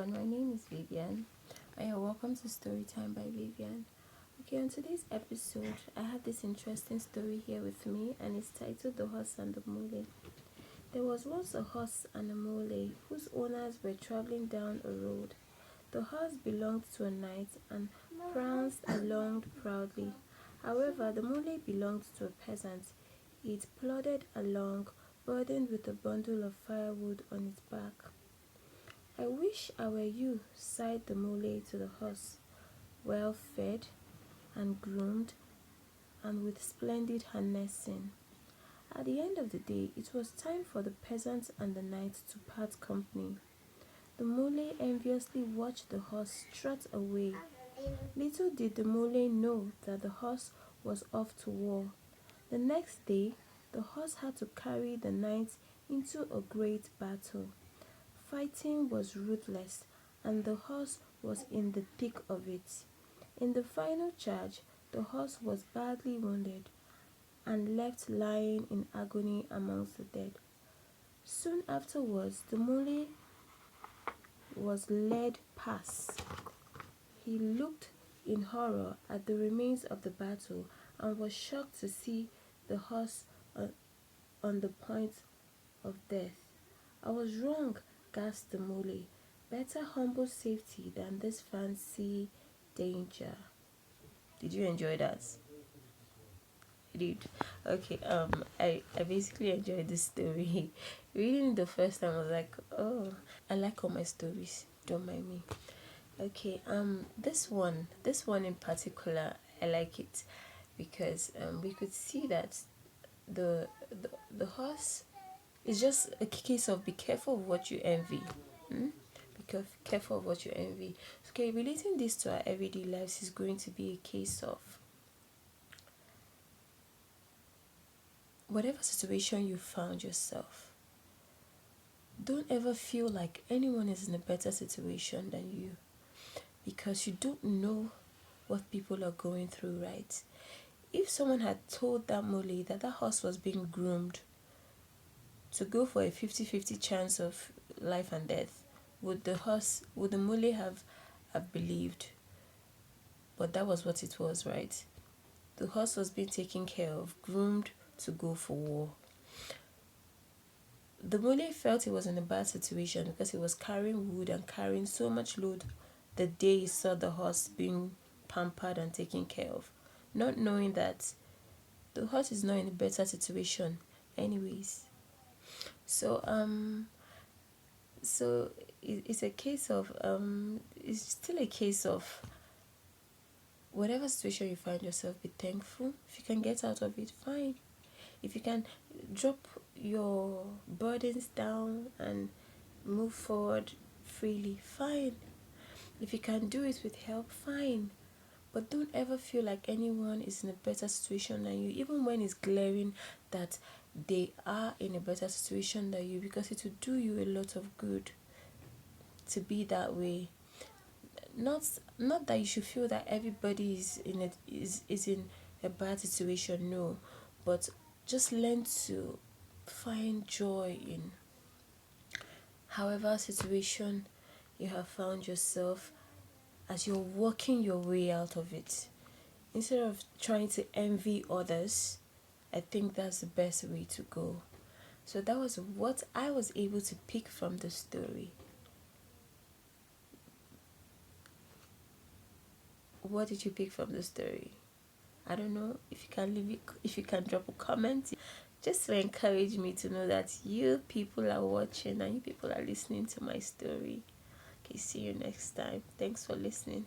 everyone, my name is Vivian and you're welcome to Storytime by Vivian. Okay, on today's episode, I have this interesting story here with me and it's titled The Horse and the Mole. There was once a horse and a mole whose owners were traveling down a road. The horse belonged to a knight and pranced along proudly. However, the mole belonged to a peasant. It plodded along, burdened with a bundle of firewood on its back. I wish I were you, sighed the mole to the horse, well fed and groomed and with splendid harnessing. At the end of the day, it was time for the peasant and the knight to part company. The mole enviously watched the horse strut away. Little did the mole know that the horse was off to war. The next day, the horse had to carry the knight into a great battle. Fighting was ruthless, and the horse was in the thick of it. In the final charge, the horse was badly wounded and left lying in agony amongst the dead. Soon afterwards, the mole was led past. He looked in horror at the remains of the battle and was shocked to see the horse on the point of death. I was wrong, gasped the mole. Better humble safety than this fancy danger. Did you enjoy that? I did. Okay, I basically enjoyed this story. Reading the first time I was like, oh, I like all my stories. Don't mind me. Okay, this one in particular, I like it because we could see that the horse is just a case of be careful of what you envy. Be careful of what you envy. Okay, relating this to our everyday lives is going to be a case of whatever situation you found yourself. Don't ever feel like anyone is in a better situation than you because you don't know what people are going through, right? If someone had told that mole that horse was being groomed to go for a 50-50 chance of life and death, would the mole have believed? But that was what it was, right? The horse was being taken care of, groomed to go for war. The mole felt he was in a bad situation because he was carrying wood and carrying so much load the day he saw the horse being pampered and taken care of, not knowing that the horse is not in a better situation anyways. So it's a case of it's still a case of whatever situation you find yourself, be thankful. If you can get out of it, fine. If you can drop your burdens down and move forward freely, fine. If you can do it with help, fine. But don't ever feel like anyone is in a better situation than you, even when it's glaring that they are in a better situation than you, because it will do you a lot of good to be that way. Not that you should feel that everybody is in a bad situation, no, but just learn to find joy in however situation you have found yourself as you're working your way out of it. Instead of trying to envy others, I think that's the best way to go. So that was what I was able to pick from the story. What did you pick from the story? I don't know. If you can drop a comment, just to encourage me to know that you people are watching and you people are listening to my story. Okay, see you next time. Thanks for listening.